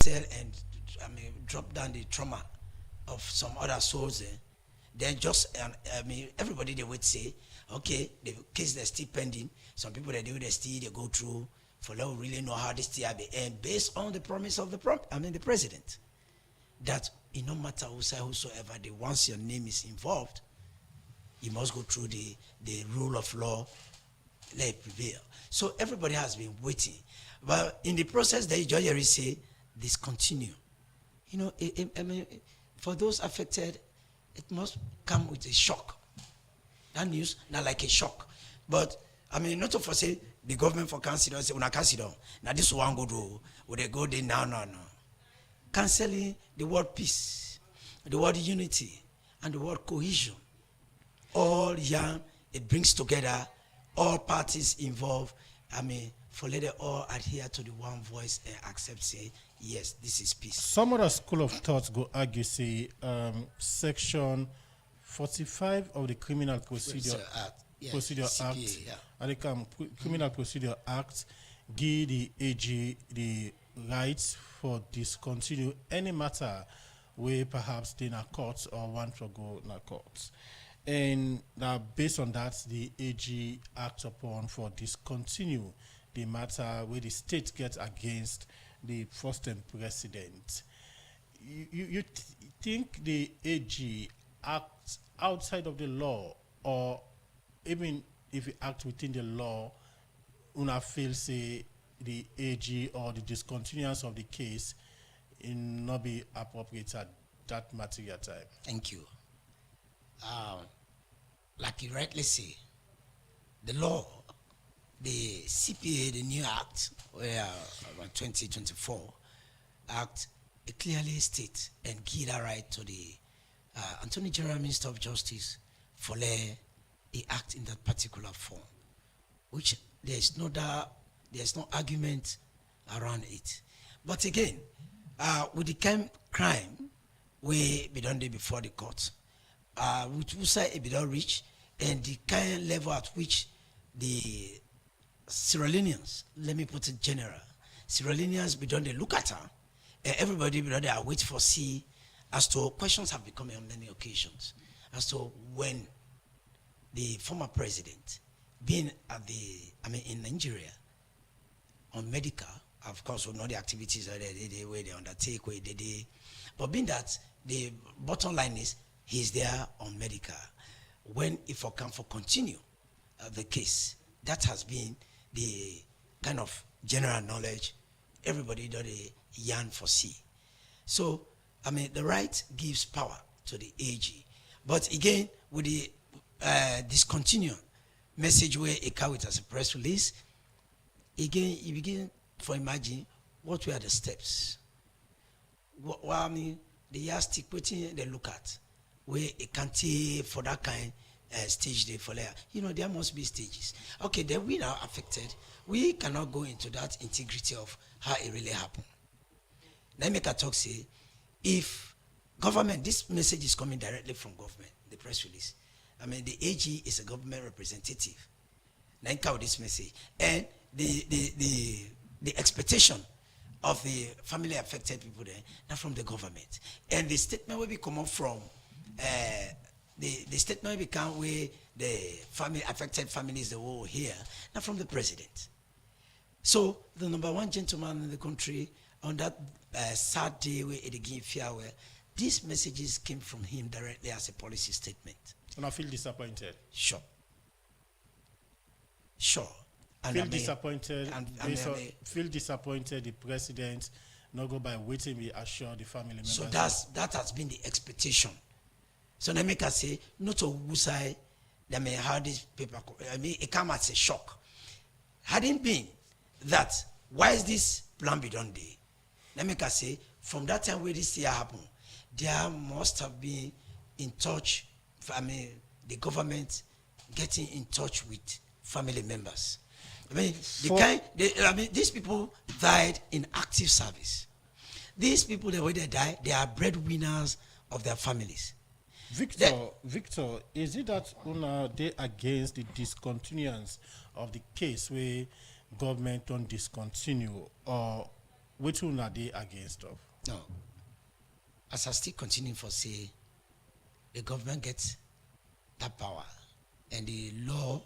cell and drop down the trauma of some other souls. Then just everybody they would say, okay, the case that's still pending. Some people they do they still they go through for now really know how this thing be and based on the promise of the president that it no matter whosoever the once your name is involved, you must go through the rule of law, let it prevail. So everybody has been waiting. But in the process, the judge say, discontinue. For those affected, it must come with a shock. That news, not like a shock. But, not to say the government for consider, say, una consider. Now this one go do, would they go there now, no. Canceling the word peace, the word unity, and the word cohesion. All young, it brings together all parties involved. For let them all adhere to the one voice and accept, say, yes, this is peace. Some other school of thought go argue, say, section 45 of the Criminal Procedure Act, CPA, yeah. and the Criminal Procedure Act give the AG the rights for discontinue any matter where perhaps they na courts or want to go na courts. And based on that, the AG acts upon for discontinue the matter where the state gets against the first and president. You think the AG acts outside of the law, or even if it acts within the law, una feel say the AG or the discontinuance of the case in not be appropriate at that material time? Thank you. Like you rightly say, the law, the CPA, the new act, where 2024 act, it clearly states and give that right to the Attorney General Minister of Justice for a act in that particular form, which there's no argument around it. But again, with the crime, we be done there before the court. Which we say it be done reach, and the kind level at which the Sierra Leoneans, let me put it general, Sierra Leoneans be done they look at her, and everybody be done they are wait for see as to questions have become on many occasions as to when the former president being at in Nigeria on medical, of course we know the activities that where they undertake, where they do, but being that the bottom line is he's there on medical. When if I can for continue the case, that has been the kind of general knowledge everybody does a yearn for see. So the right gives power to the AG, but again with the discontinue message where it come with as a press release, again you begin for imagine what were the steps. The yardstick waiting they look at where it can't take for that kind stage day for layer. There must be stages. Okay, then we now affected. We cannot go into that integrity of how it really happened. Let me talk say, if government, this message is coming directly from government, the press release. The AG is a government representative. Then count this message. And the expectation of the family affected people there, not from the government. And the statement will be come up from the statement will become where the family affected families the whole here, not from the president. So the number one gentleman in the country on that sad day where it gave farewell, these messages came from him directly as a policy statement. And I feel disappointed. Sure. And feel disappointed. Feel disappointed. The president not go by waiting. We assure the family members. So that has been the expectation. So let me say, not to Wusai, that may have this paper. It come as a shock. Hadn't been that, why is this plan be done there? Let me say, from that time where this year happened, there must have been in touch. The government getting in touch with family members. These people died in active service. These people, the way they die, they are breadwinners of their families. Victor, is it that they against the discontinuance of the case where government don't discontinue, or which one are they against of? No. As I still continue for say, the government gets that power. And the law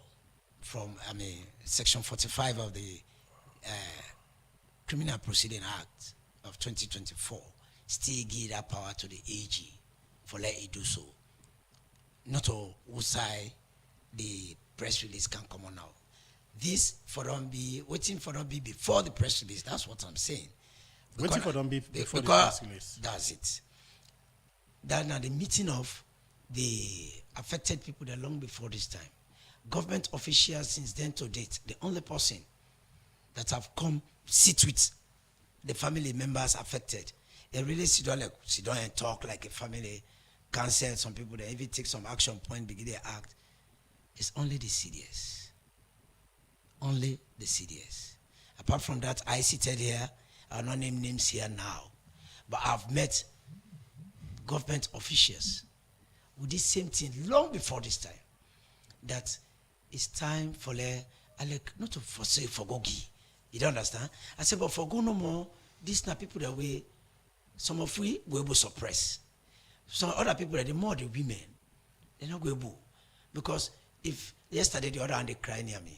from, Section 45 of the Criminal Proceeding Act of 2024 still give that power to the AG for let it do so. Not all outside the press release can come on now. This for them be waiting for them be before the press release. That's what I'm saying. Waiting for them before the press release. That's it. That now the meeting of the affected people that long before this time. Government officials since then to date, the only person that have come sit with the family members affected, they really sit down and talk like a family, counsel some people, that even take some action point, begin to act. It's only the CDS. Only the CDS. Apart from that, I seated here, I'll not name names here now, but I've met government officials with this same thing long before this time, that it's time for not to forsake for gogi. You don't understand? I said, but for go no more, these are people that some of we will able to suppress. Some other people that the more the women, they're not going to. Because if yesterday the other hand they cry near me,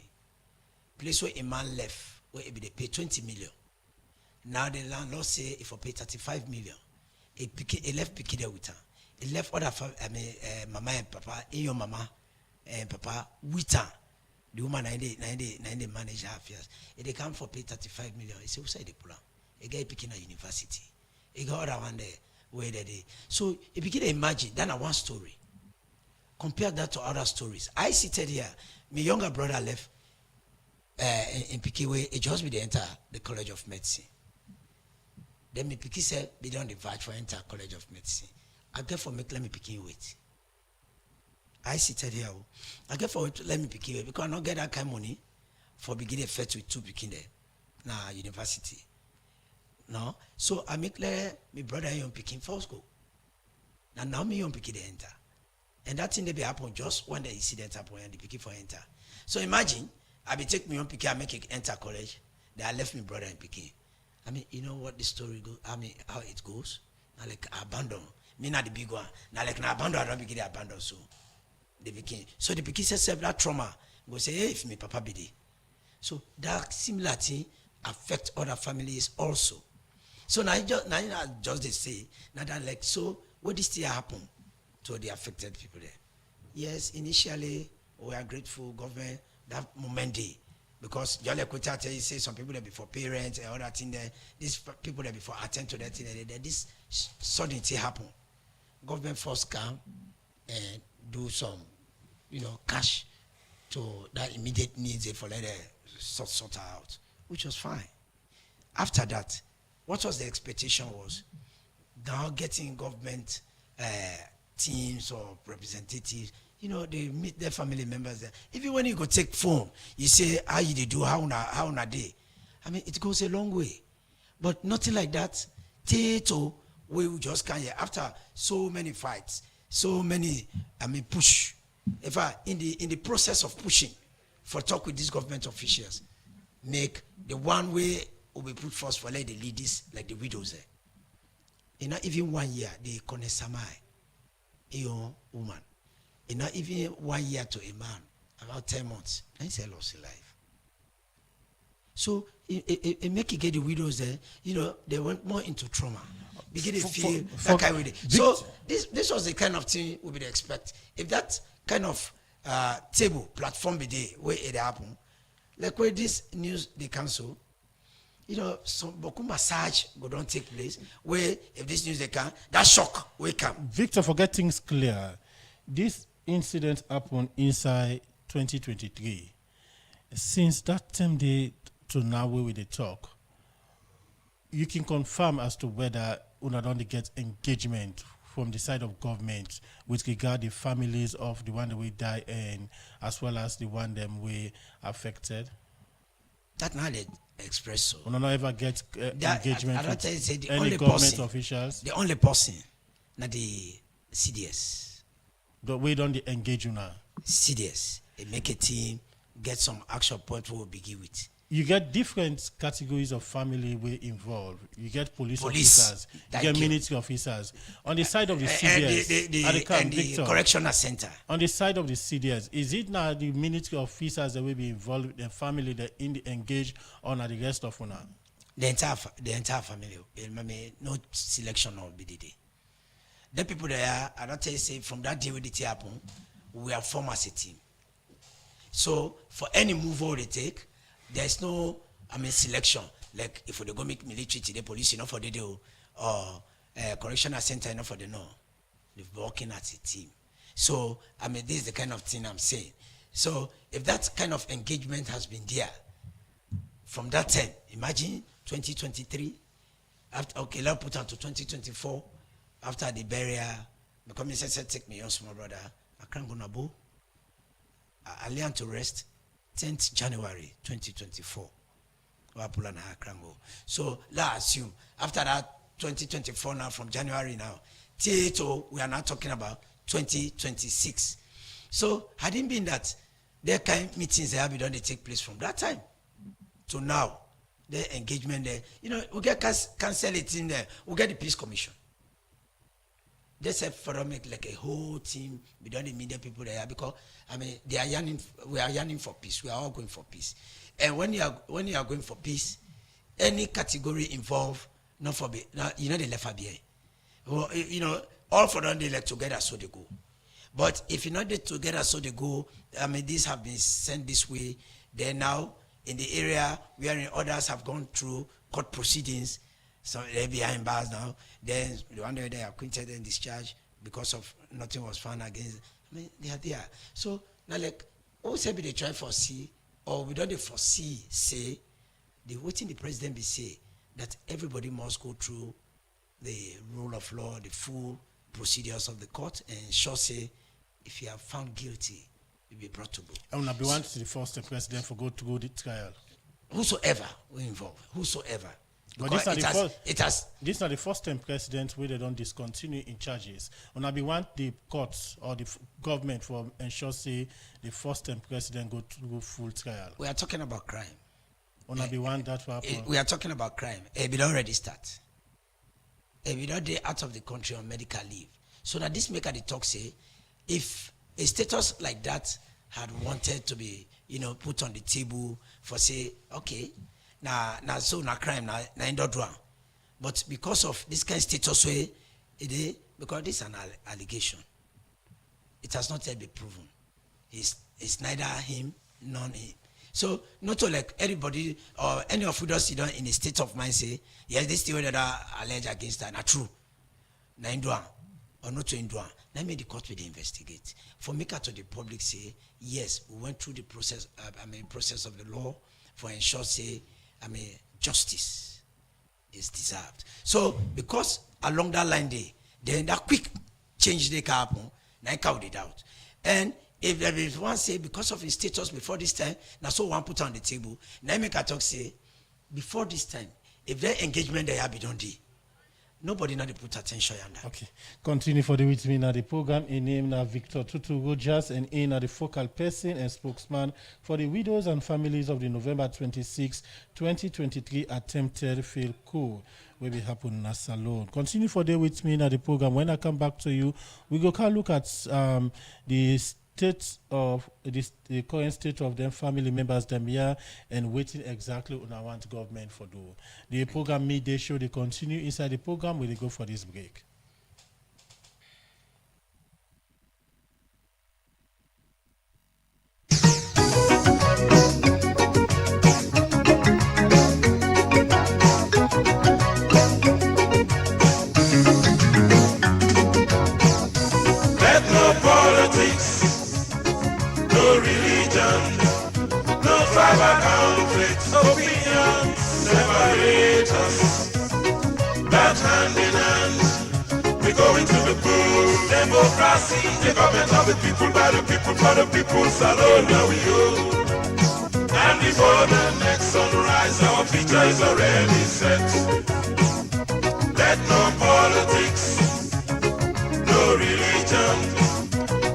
place where a man left, where they pay 20 million. Now the landlord say if I pay 35 million, he left picky there with her. He left other mama and papa, in your mama and papa with her. The woman 90 manager affairs. If they come for pay 35 million, he say who say they pull out? A guy picking a university. He got other one there where they. So if you can imagine, then one story. Compare that to other stories. I seated here, my younger brother left in Pikiwe, it just be the enter the College of Medicine. Then me Piki said, they don't divide for enter College of Medicine. I get for make let me Piki wait. I seated here. I get for let me Piki wait because I don't get that kind of money for beginning first with two Piki there. Nah, university. No. So I make let my brother young Piki first go. Now me young Piki they enter. And that thing they be happen just when the incident happen and the Piki for enter. So imagine I be take me on Piki, I make it enter college. Then I left my brother in Piki. You know what the story goes? How it goes? Now like abandon. Me not the big one. Now like na abandon, I don't begin the abandon. So they begin. So the Piki says that trauma. Go say, hey, if me papa be there. So that similar thing affect other families also. So now just they say now that like so what this thing happen to the affected people there? Yes, initially we are grateful government that moment day. Because Jolly Kota tell you say some people that before parents and other thing there, these people that before attend to that thing there, this sudden thing happen. Government first come and do some, cash to that immediate needs for let sort out, which was fine. After that, what was the expectation was now getting government teams or representatives. They meet their family members there. Even when you go take phone, you say, how you do, how na day. It goes a long way. But nothing like that. Tato, we just can't hear. After so many fights, so many, push. In the process of pushing, for talk with these government officials, make the one way will be put first for like the ladies, like the widows there. Even 1 year, they connect samai, woman. Not even 1 year to a man, about 10 months. That's a loss in life. So it make you get the widows there, they went more into trauma. Begin to feel that kind of way. So this was the kind of thing we would expect. If that kind of table, platform be there where it happen, like where this news they cancel, some boku massage go don't take place, where if this news they can, that shock will come. Victor, for get things clear, this incident happened inside 2023. Since that time day to now where we they talk, you can confirm as to whether una don't get engagement from the side of government with regard the families of the one that we die and as well as the one them we affected. That now they express so. We don't ever get engagement I with say the any only government person, officials. The only person, not the CDS. But we don't engage you now. CDS. They make a team, get some action point we will begin with. you get different categories of family we involved. You get police officers, you thank get you. military officers. On the side of the And CDS, at the camp, and the Victor, correctional center. on the side of the CDS, is it now the military officers that will be involved with the family that engaged on the rest of una? The entire family. No selection of BDD. The people there, I don't tell you, say from that day when it happened, we are formed as a team. So for any move they take, there's no selection. Like if they go make military today, police enough for the day, or correctional center enough for the no. They're working as a team. So this is the kind of thing I'm saying. So if that kind of engagement has been there from that time, imagine 2023. After, okay, let's put on to 2024. After the burial, because Mr. said, take me on small brother. I can't go nabo. I learned to rest 10th January 2024. So let's assume after that 2024 now from January now, till we are now talking about 2026. So had it been that there kind of meetings that have been done, they take place from that time to now, the engagement there, we get cancel it in there, we get the peace commission. They said for them make like a whole team, we don't need media people there because they are yearning. We are yearning for peace. We are all going for peace. And when you are going for peace, any category involved, not for they left behind. Well, all for them they like together so they go. But if you're not there together so they go, these have been sent this way. They're now in the area where others have gone through court proceedings. So they're behind bars now. Then the one day they are acquitted and discharged because of nothing was found against. They are there. So now, like, also they try foresee, or we don't foresee, say, the president be say that everybody must go through the rule of law, the full procedures of the court, and ensure say, if you are found guilty, you'll be brought to book. I will be one to the first president for go to the trial. Whosoever we involve, whosoever. But this not the first time president where they don't discontinue in charges. When I be want the courts or the government for ensure say the first time president go to full trial. We are talking about crime. When I be want that to happen. We are talking about crime. It already start. It already out of the country on medical leave. So that this maker the talk say, if a status like that had wanted to be, put on the table for say, okay. Now crime now in the but because of this kind of status way, because this is an allegation, it has not yet been proven. It's neither him nor him. So not to like everybody or any of us in a state of mind say, yes, this thing that are alleged against her, not true. Na indua or not to indua. Now may the court will investigate. For make out to the public say, yes, we went through the process. Process of the law for ensure say. Justice is deserved. So, because along that line, then that quick change they can happen, now I count it out. And if there is one say, because of his status before this time, now so one put on the table, now make a talk say, before this time, if their engagement they have been done, nobody now they put attention on that. Okay. Continue for the with me now the program. In name now Victor Tutu Rogers and in the focal person and spokesman for the widows and families of the November 26, 2023 attempted failed coup will be happen in Salon. Continue for the with me now the program. When I come back to you, we go can look at the state of the current state of them family members them here and waiting exactly on I want government for do. The program midday show they continue inside the program where they go for this break. Let no politics, no religion, no tribal conflict, opinions separate us. That hand in hand, we go into the booth. Democracy, the government of the people, by the people, for the people. Salon, now we go. And before the next sunrise, our future is already set. Let no politics, no religion,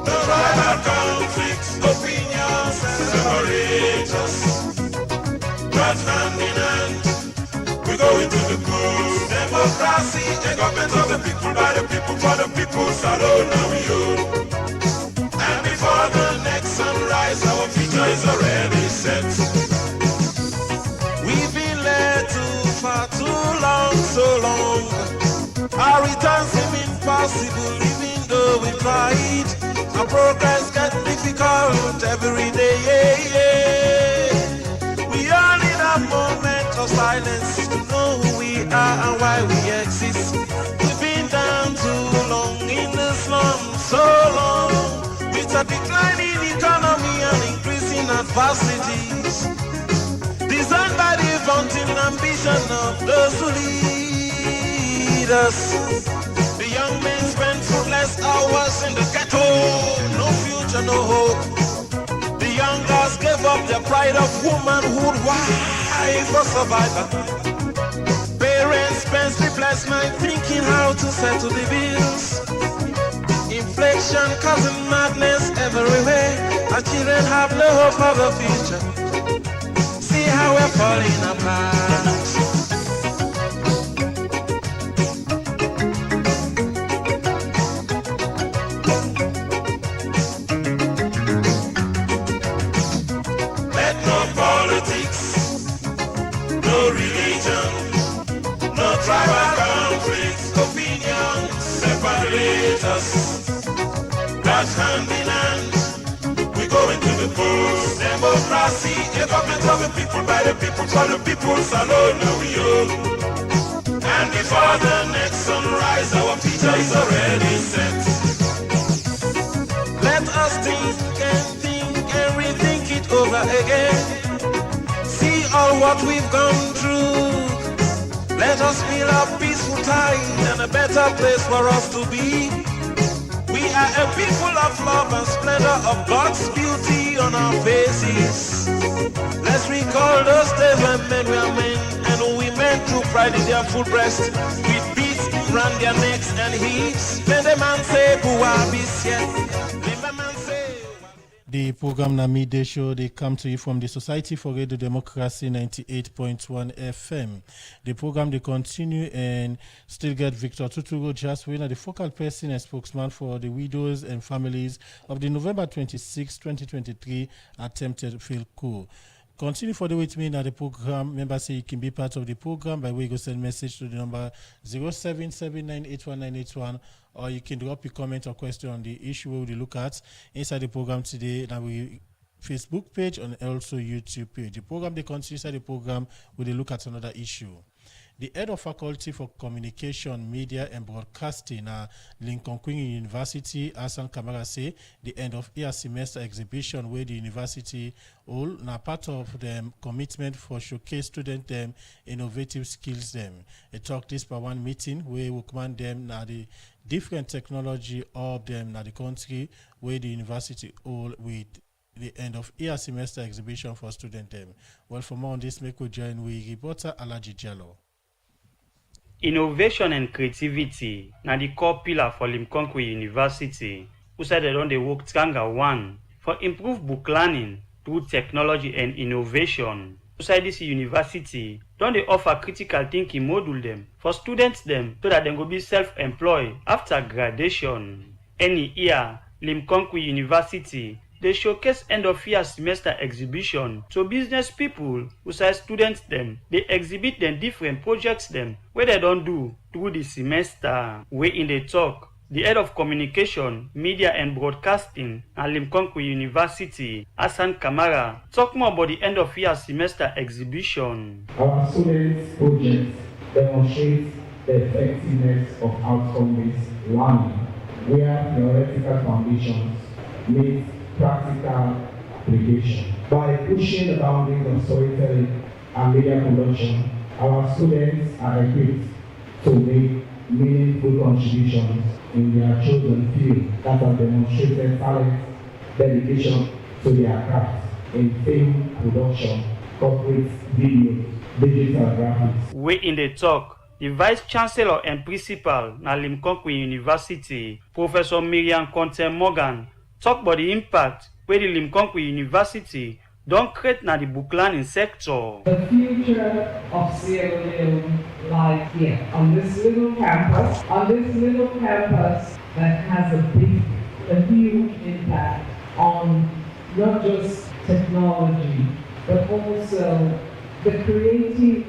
no tribal conflict, opinions separate us. democracy, a government of the people, by the people, for the people, salute now you. And before the next sunrise, our future is already set. We've been led too far, too long, so long. Our return seem impossible, even though we tried. Our progress gets difficult every day. We all need a moment of silence to know who we are and why we exist. We've been down too long in the slums, so long, with a declining economy and increasing adversities, designed by the vaunting ambition of those who lead us. The young men spend fruitless hours in the ghetto, no future, no hope. The young girls gave up their pride of womanhood. Why? For survival. Parents spend sleepless nights thinking how to settle the bills. Inflation causing madness everywhere. Our children have no hope for the future. See how we're falling apart. Let no politics, no religion, no tribal conflicts, opinions separate us. That's hand in hand, we go into the polls. Democracy, a government of the people, by the people, for the people, salute now you. And before the next sunrise, our future is already set. Let us think and rethink it over again. See all what we've gone through. Let us feel a peaceful time and a better place for us to be. We are a people of love and splendor, of God's beauty on our faces. Let's recall those days when men were men and women took pride in their full breast, with beads round their necks and hips. Let the man say, Buabis, yet. Let the man say. The program na midday show, they come to you from the Society for Radio Democracy 98.1 FM. The program they continue and still get Victor Tuturo Jaswina, the focal person and spokesman for the widows and families of the November 26, 2023 attempted field coup. Continue for the with me now the program. Remember, say you can be part of the program by way you go send message to the number 0779819181, or you can drop a comment or question on the issue we will look at inside the program today. Now we Facebook page and also YouTube page. The program they continue inside the program will look at another issue. The head of faculty for communication, media and broadcasting at Lincoln Queen University, Hassan Kamara, say the end of year semester exhibition where the university all now part of them commitment for showcase student them innovative skills them. They talk this by one meeting where we command them now the different technology of them now the country where the university all with the end of year semester exhibition for student them. Well, for more on this, make we join with reporter Alaji Jello. Innovation and creativity na the core pillar for Limconkwe University, who said they don't work stronger one for improved book learning through technology and innovation. Inside this university, don't they offer critical thinking module them for students them so that they will be self-employed after graduation. Any year, Limconkwe University they showcase end of year semester exhibition to business people who say students them. They exhibit them different projects them where they don't do through the semester. Where in the talk, the head of communication, media and broadcasting at Limconkwe University, Hassan Kamara, talk more about the end of year semester exhibition. Our students' projects demonstrate the effectiveness of outcome-based learning, where theoretical foundations meet practical application. By pushing the boundaries of storytelling and media production, our students are equipped to make meaningful contributions in their chosen field that have demonstrated talent, dedication to their craft in film production, corporate video, digital graphics. We in the talk, the Vice Chancellor and Principal at Limconkwe University, Professor Miriam Conte Morgan, talk about the impact where the Limconkwe University don't create na the book learning sector. The future of CLU life here on this little campus, that has a huge impact on not just technology, but also the creative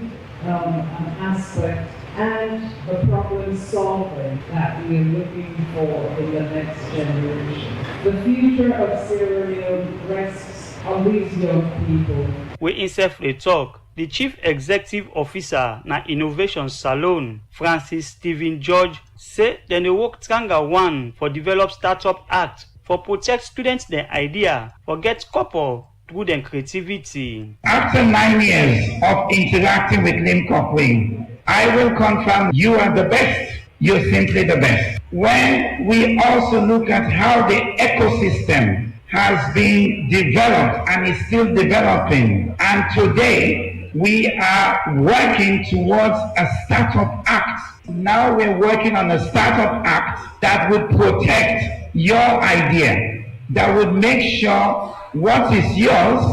aspect and the problem solving that we are looking for in the next generation. The future of Sierra Leone rests on these young people. We insert a talk. The Chief Executive Officer na Innovation Salon, Francis Stephen George, say dem dey work tranga one for develop startup act for protect students their idea for get couple through their creativity. After 9 years of interacting with Lim Kok Wing, I will confirm you are the best. You're simply the best. When we also look at how the ecosystem has been developed and is still developing, and today we are working towards a startup act. Now we're working on a startup act that would protect your idea, that would make sure what is yours,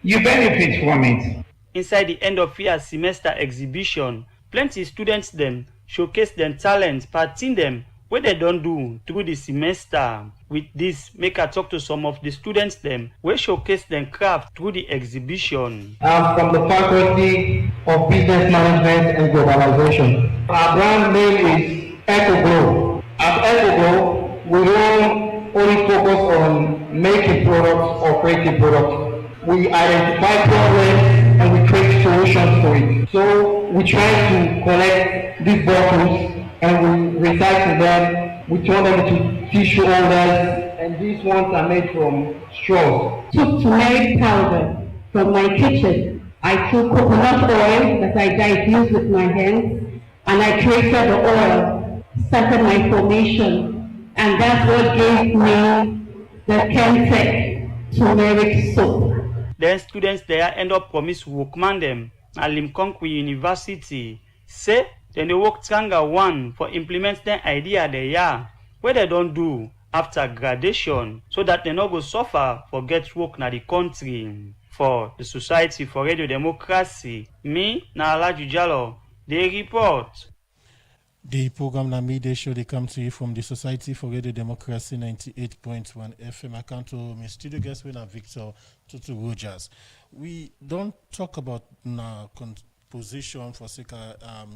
you benefit from it. Inside the end of year semester exhibition, plenty students them showcase them talent, parting them what they don't do through the semester. With this, make I talk to some of the students them where showcase them craft through the exhibition. I'm from the Faculty of Business Management and Globalization. Our brand name is EcoGlow. At EcoGlow, we don't only focus on making products or creating products. We identify problems and we create solutions for it. So we try to collect these bottles and we recycle them. We turn them into tissue holders, and these ones are made from straws. Took turmeric powder from my kitchen. I took coconut oil that I diffused with my hands, and I created the oil, started my formation, and that's what gave me the Chemtech turmeric soap. Then students there end up promise workman them at Limconkwe University. Say then they work tranga one for implement their idea they are where they don't do after graduation, so that they not go suffer for get work na the country. For the Society for Radio Democracy, me na Alaji Jallo, they report. The program na midday show they come to you from the Society for Radio Democracy 98.1 FM. I come to my studio guest winner Victor Tutu Rogers. We don't talk about position for say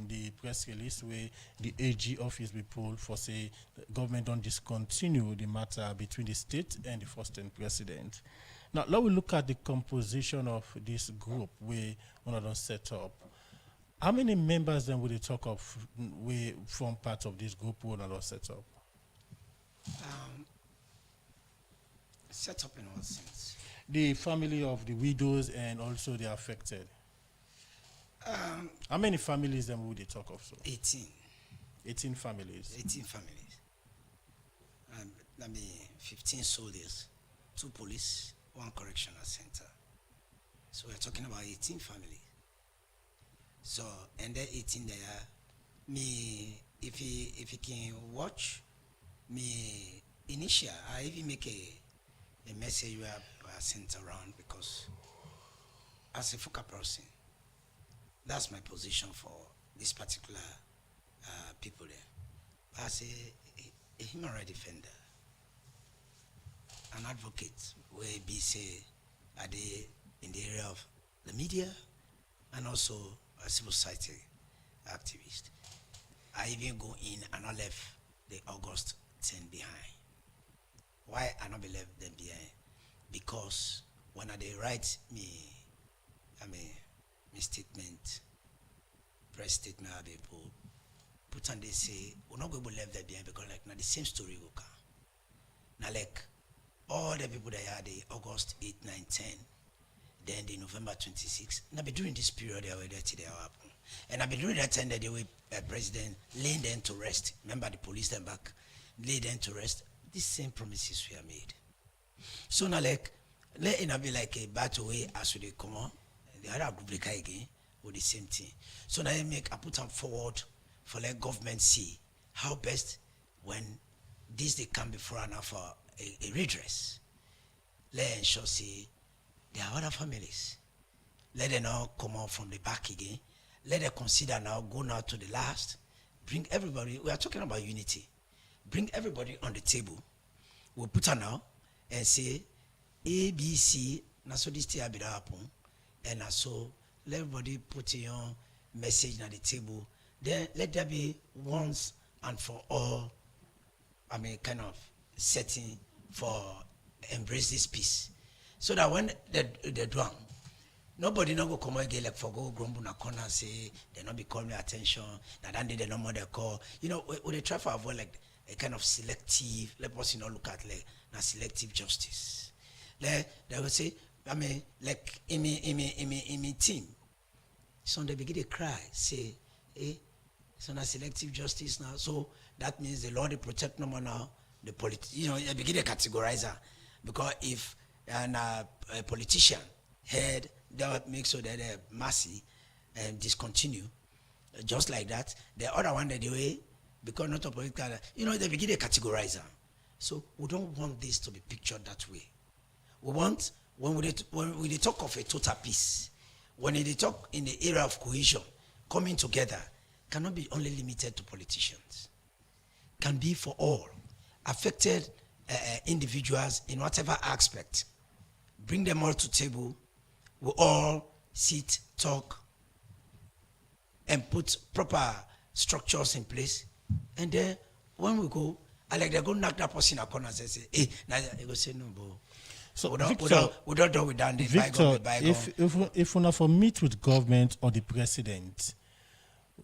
the press release where the AG office be pulled for say the government don't discontinue the matter between the state and the first and president. Now let we look at the composition of this group where one of them set up. How many members then would they talk of we form part of this group one of them set up? Set up in what sense? The family of the widows and also the affected. How many families then would they talk of? So 18. 18 families. 18 families. That means 15 soldiers, 2 police, 1 correctional center. So we're talking about 18 families. So and then 18 there, me if you can watch me initial, I even make a message you have sent around because as a focal person. That's my position for this particular people there. As a human rights defender, an advocate, where be say are they in the area of the media and also a civil society activist. I even go in and I left the August 10 behind. Why I not be left them behind? Because when they write me, my statement, press statement, I be put on they say we're not going to leave that behind because like now the same story will come. Now like all the people that had the August 8, 9, 10, then the November 26. Now be during this period they were there till they happen. And I be during that time that they were president laying them to rest. Remember the police them back, lay them to rest. These same promises were made. So now like let it be like a battle way as we come on. The other group like again with the same thing. So now I put them forward for let government see how best when this they come before and for a redress. Let ensure see there are other families. Let them all come out from the back again let them consider now, go now to the last, bring everybody, we are talking about unity. Bring everybody on the table. We'll put her now and say, A, B, C, na so this thing will happen. And na so let everybody put your message on the table. Then let there be once and for all, kind of setting for embrace this peace. So that when they do, nobody no go come again like for go grumble na corner and say they not be calling me attention. That then they no more they call. We they try to avoid like a kind of selective. Let us look at like na selective justice. Like they will say, like in me team. So they begin to cry, say, so na selective justice now. So that means the law they protect no more now. The they begin to categorize her. Because if a politician head that makes sure that they mercy and discontinue, just like that, the other one that the way, because not a political, they begin to categorize her. So we don't want this to be pictured that way. We want, when we talk of a total peace, when they talk in the era of cohesion, coming together, cannot be only limited to politicians. Can be for all. Affected individuals in whatever aspect. Bring them all to table. We all sit, talk, and put proper structures in place. And then when we go, they go knock that person in a corner and say, hey, now they go say no, bro. So we don't do with that. Victor, if we not meet with government or the president,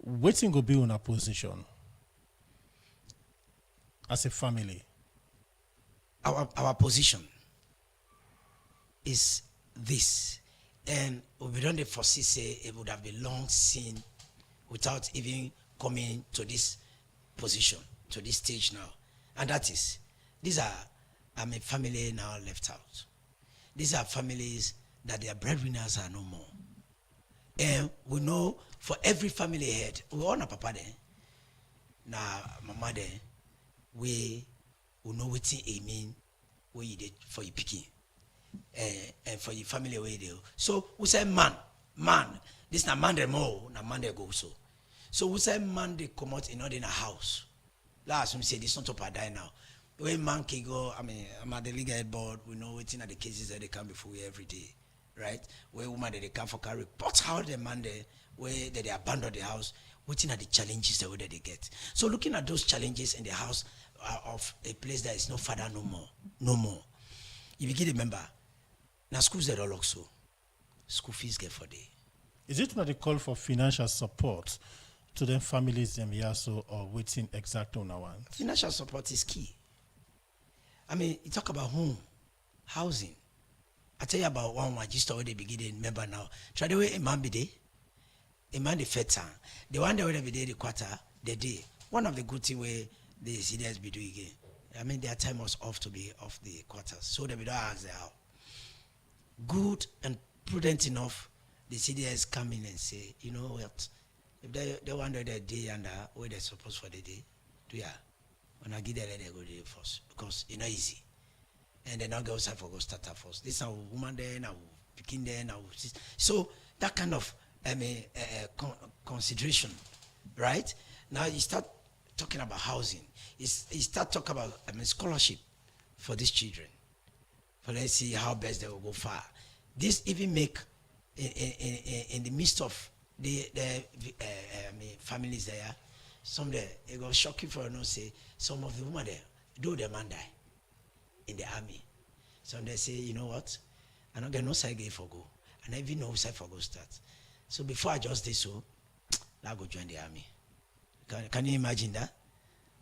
waiting will be on a position as a family. Our position is this, and we don't foresee say it would have been long seen without even coming to this position, to this stage now, and that is, these are family now left out. These are families that their breadwinners are no more, and we know for every family head, we all know papa there, now mama there, we know what it mean what you did for your picking and for your family where you do. So we say man, this na man them more, na man they go so we say man they come out in a house. Last we say this not up a die now. When man can go, I'm at the legal head board, we know waiting at the cases that they come before we every day, right? Where woman they come for carry reports how the man they where they abandon the house, waiting at the challenges that they get. So looking at those challenges in the house of a place that is no father no more. You begin to remember, now schools that all also school fees get for day. Is it not a call for financial support to them families them so or waiting exactly on one? Financial support is key. You talk about home, housing. I tell you about one just already beginning remember now. Try the way a man be there, a man the fed the one that will be there the quarter, the day. One of the good things where the CDS be doing again. Their time was off to be off the quarters. So they don't ask them how. Good and prudent enough, the CDS come in and say, you know what, if they wonder their day and where they're supposed for the day, when I get there, they go there first. Because it's not easy. And then I'll go outside for go start her first. This is a woman there, now picking there, now. So that kind of consideration, right? Now you start talking about housing. You start talking about scholarship for these children. For let's see how best they will go far. This even make in the midst of the families there, some there it was shocking for say some of the women there, though the man die in the army. Some they say, you know what? I don't get no side gay for go. And I even know side for go start. So before I just did so, I go join the army. Can you imagine that?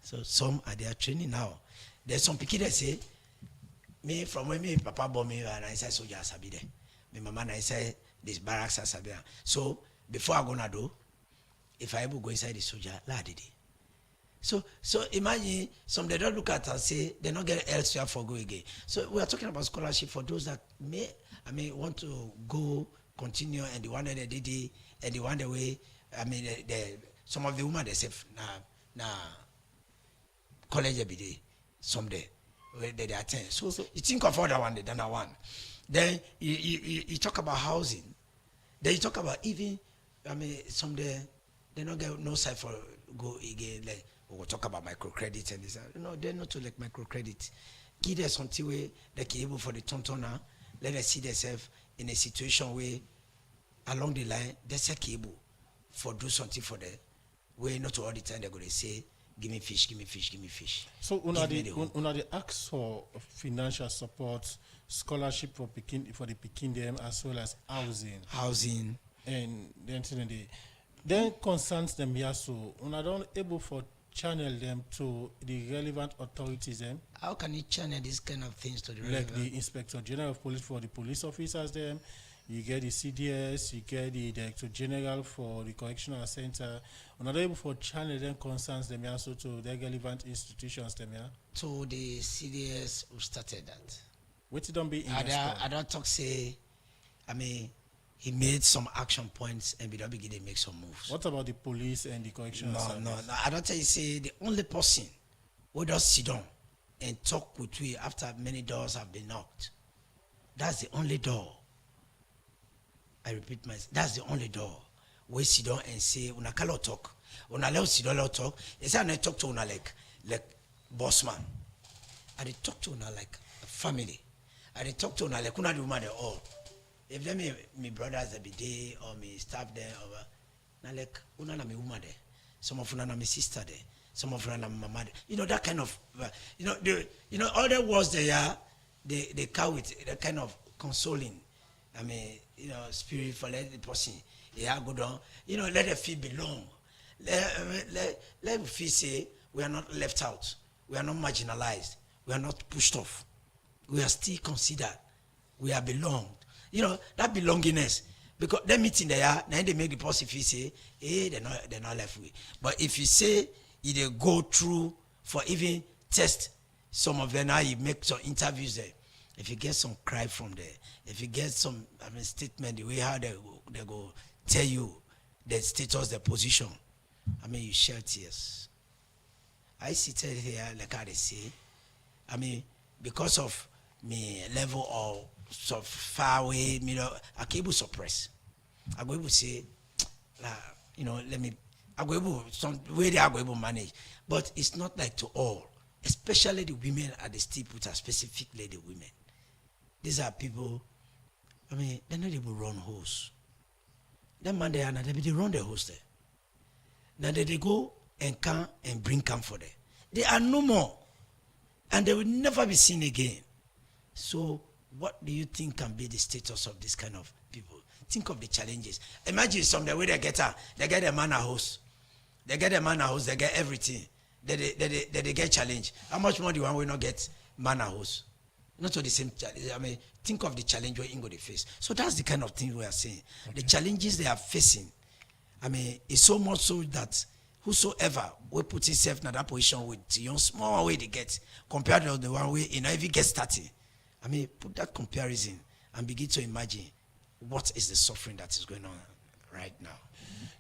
So some are there training now. There's some people that say, me from when me papa born me and I say soldier sabi there. Me mama and I say this barracks sabi. So before I gonna do, if I ever go inside the soldier, la did it. So imagine some they don't look at and say they don't get elsewhere for go again. So we are talking about scholarship for those that may want to go continue and the one that they did it, and the one the way some of the women they say na college every day someday where they attend. So you think of other one than that one. Then you talk about housing. Then you talk about even I mean, some they not get no side for go again. Like we'll talk about microcredit and this. No, they're not to like microcredit. Give them something where they can able for the tontona. Let them see themselves in a situation where along the line there's a cable for do something for them. Where not all the time they're going to say, give me fish, give me fish, give me fish. So una the ask for financial support, scholarship for the Pekin them, as well as housing. And then concerns them here, so una don't able for channel them to the relevant authorities them. How can you channel these kind of things to the like the Inspector General of Police for the police officers them, you get the CDS, you get the Director General for the Correctional Center. Una don't able for channel them concerns them also to the relevant institutions them here. To the CDS who started that. What it don't be in I don't talk say, I mean, he made some action points and we don't begin to make some moves. What about the police and the correctional service? No. I don't tell you say the only person who does sit down and talk with we after many doors have been knocked. That's the only door. I repeat myself. That's the only door. We sit down and say, "Una kalo talk, una leo sit down talk." It's how I talk to una like boss man. I talk to una like a family. I talk to una like una do matter all. If them me brothers that be there or me staff there or na like una na me woman there, some of una na me sister there, some of una na my mama there. You know that kind of all the words they are they come with that kind of consoling. I mean, spirit for let the person go down. Let the feel belong. Let them feel say we are not left out, we are not marginalized, we are not pushed off, we are still considered, we are belonged. That belongingness, because that meeting there, then they make the person feel say, hey, they're not left with. But if you say they go through for even test some of them, now you make some interviews there. If you get some cry from there, if you get some statement, the way how they go tell you the status, the position, you shed tears. I sit here like how they say, because of me level of so far away, I can able to suppress. I go able to say, I go able some way they are able to manage, but it's not like to all, especially the women at the still put specifically the women. These are people. They're not able to run hosts. Them man they are not able to run the host there. Now they go and come and bring camphor there. They are no more, and they will never be seen again. So, what do you think can be the status of this kind of people? Think of the challenges. Imagine some the way they get a man a host. They get everything. They get challenge. How much more do you want we not get man a host? Not to the same challenge. Think of the challenge where Ingo they face. So that's the kind of thing we are saying. Okay. The challenges they are facing, it's so much so that whosoever will put himself in that position with the small way they get compared to the one way if he gets started. Put that comparison and begin to imagine what is the suffering that is going on right now.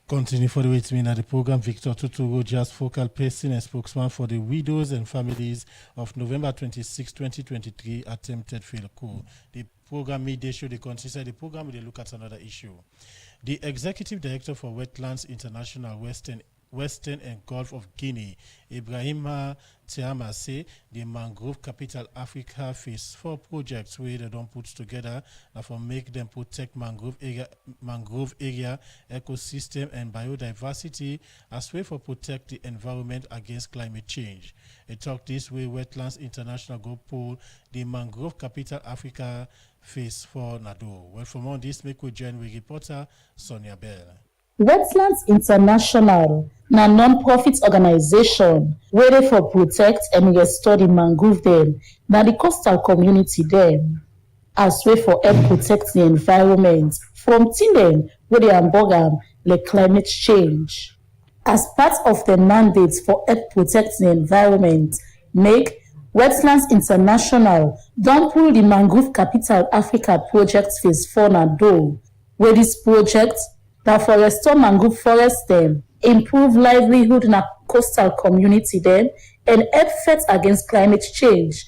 Continue for the way to me at the program. Victor Tuturo, just focal person and spokesman for the widows and families of November 26, 2023 attempted failed coup. The program midday show the consider the program will look at another issue. The executive director for Wetlands International Western and Gulf of Guinea, Ibrahima Tiama, say the Mangrove Capital Africa Phase 4 projects where they don't put together for make them protect mangrove area ecosystem and biodiversity as way for protect the environment against climate change. They talk this way Wetlands International go pull the Mangrove Capital Africa Phase 4 Nado. Well, for more on this, make we join with reporter Sonia Bell. Wetlands International na non-profit organization wey dey for protect and restore the mangrove dem na the coastal community dem as way for help protect the environment from things dem wey dey hamburg am like climate change. As part of the mandate for help protect the environment, make Wetlands International don pull the Mangrove Capital Africa project phase 4 na do, where this project na for restore mangrove forest dem, improve livelihood na coastal community dem, and help fight against climate change.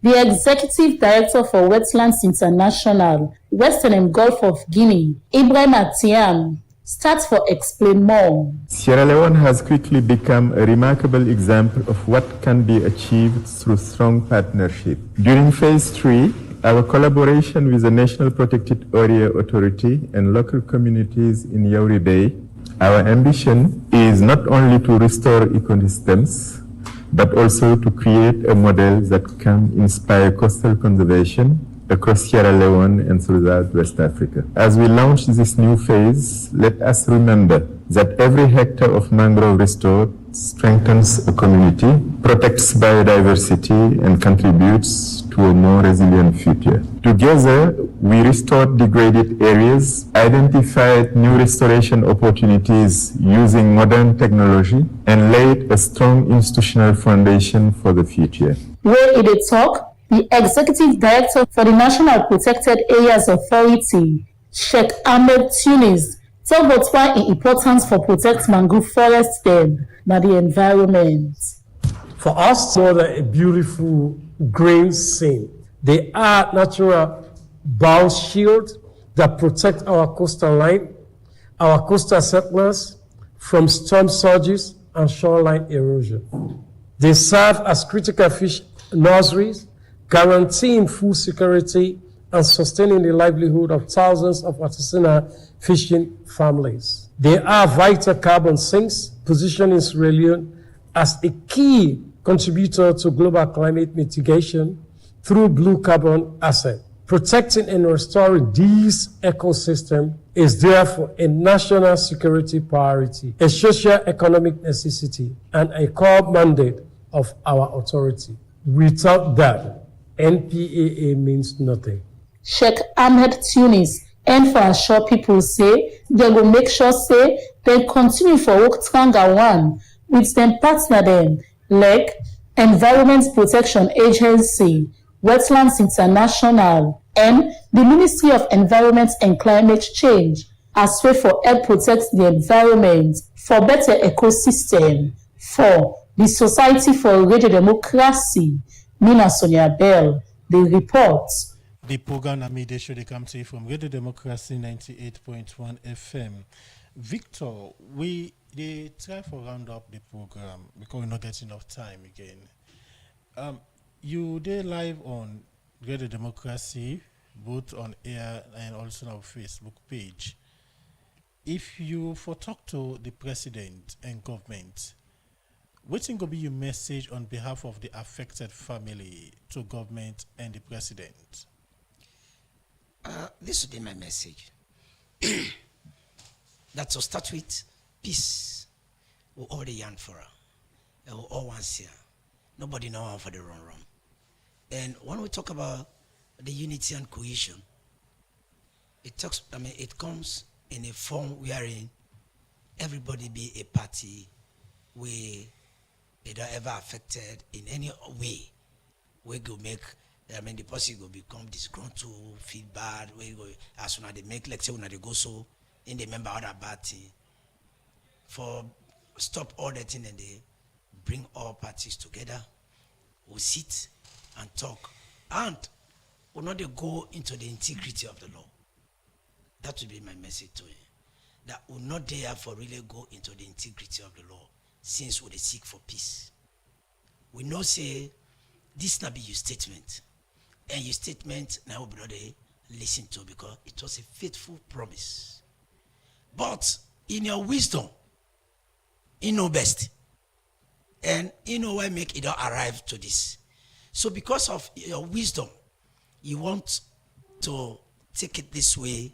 The executive director for Wetlands International, Western and Gulf of Guinea, Ibrahim Atiam, starts for Explain More. Sierra Leone has quickly become a remarkable example of what can be achieved through strong partnership. During phase 3, our collaboration with the National Protected Area Authority and local communities in Yauri Bay, our ambition is not only to restore ecosystems, but also to create a model that can inspire coastal conservation across Sierra Leone and throughout West Africa. As we launch this new phase, let us remember that every hectare of mangrove restored strengthens a community, protects biodiversity, and contributes to a more resilient future. Together, we restored degraded areas, identified new restoration opportunities using modern technology, and laid a strong institutional foundation for the future. Where in a talk, the Executive Director for the National Protected Areas Authority, Sheikh Ahmed Tunis, tell both why in importance for protect mangrove forest then, na the environment. For us, more than a beautiful green scene, they are natural bound shield that protect our coastal line, our coastal settlers from storm surges and shoreline erosion. They serve as critical fish nurseries, guaranteeing food security and sustaining the livelihood of thousands of artisanal fishing families. They are vital carbon sinks, positioning Sierra Leone as a key contributor to global climate mitigation through blue carbon asset. Protecting and restoring these ecosystems is therefore a national security priority, a socio-economic necessity, and a core mandate of our authority. Without that, NPAA means nothing. Sheikh Ahmed Tunis and for assure people say they will make sure say they continue for work Tranga one with them partner them like Environment Protection Agency, Wetlands International, and the Ministry of Environment and Climate Change as way for help protect the environment for better ecosystem for the Society for Radio Democracy. Mina Sonia Bell, the report. The program and media show they come to you from Radio Democracy 98.1 FM. Victor, they try to round up the program because we're not getting enough time again. You they live on Radio Democracy, both on air and also on our Facebook page. If you for talk to the president and government, what will be your message on behalf of the affected family to government and the president? This will be my message. That to start with, peace. We all the yearn for her. We all want to see her. Nobody know for the wrong. And when we talk about the unity and cohesion, it comes in a form wherein everybody be a party where they don't ever affected in any way. We go make, the person will become disgruntled, feel bad. We go as soon as they make, like say when they go so, in the member other bad thing. For stop all that thing and they bring all parties together. We sit and talk, and will not they go into the integrity of the law. That will be my message to him. That will not dare for really go into the integrity of the law, since we seek for peace. We know say this not be your statement, and your statement now will be listen to because it was a faithful promise. But in your wisdom, you know best, and you know why make it all arrive to this. So because of your wisdom, you want to take it this way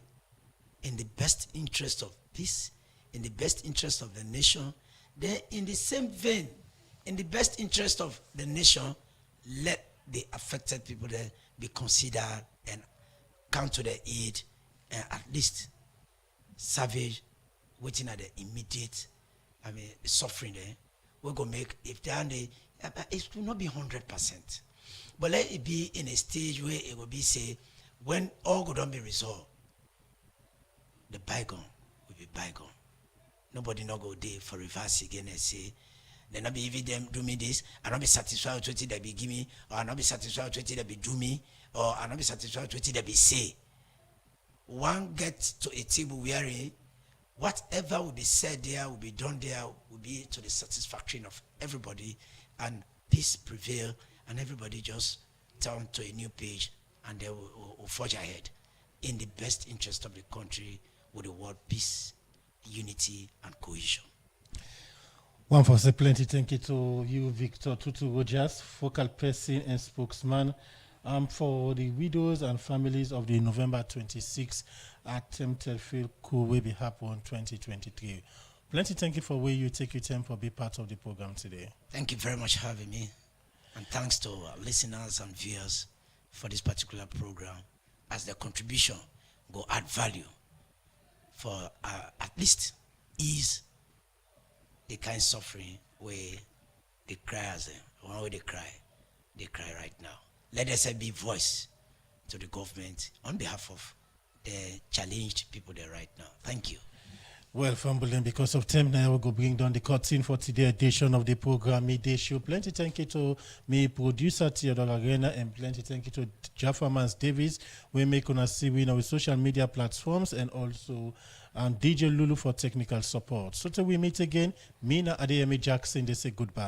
in the best interest of peace, in the best interest of the nation. Then in the same vein, in the best interest of the nation, let the affected people there be considered and come to their aid and at least savage waiting at the immediate suffering there. We're going to make, if they're it will not be 100%. But let it be in a stage where it will be say, when all could not be resolved, the bygone will be bygone. Nobody not go there for reverse again and say, they not be even them do me this, I not be satisfied with what they be give me, or I not be satisfied with what they be do me, or I not be satisfied with what they be say. One gets to a table wherein whatever will be said there, will be done there, will be to the satisfaction of everybody, and peace prevail, and everybody just turn to a new page, and they will forge ahead in the best interest of the country with the word peace, unity, and cohesion. One for say plenty thank you to you, Victor Tutu Rogers, focal person and spokesman for the widows and families of the November 26 attempted failed coup will be happen 2023. Plenty thank you for where you take your time for be part of the program today. Thank you very much for having me, and thanks to our listeners and viewers for this particular program, as their contribution go add value for at least ease the kind of suffering where they cry as one way they cry right now. Let us be voice to the government on behalf of the challenged people there right now. Thank you. Well, Fambulen, because of time now, we'll go bring down the curtain for today's edition of the program Midday Show. Plenty thank you to me, producer Theodore Arena, and plenty thank you to Jaffa Mans Davis. We make on us see we know with social media platforms, and also DJ Lulu for technical support. So till we meet again, Mina Adeyemi Jackson, they say goodbye.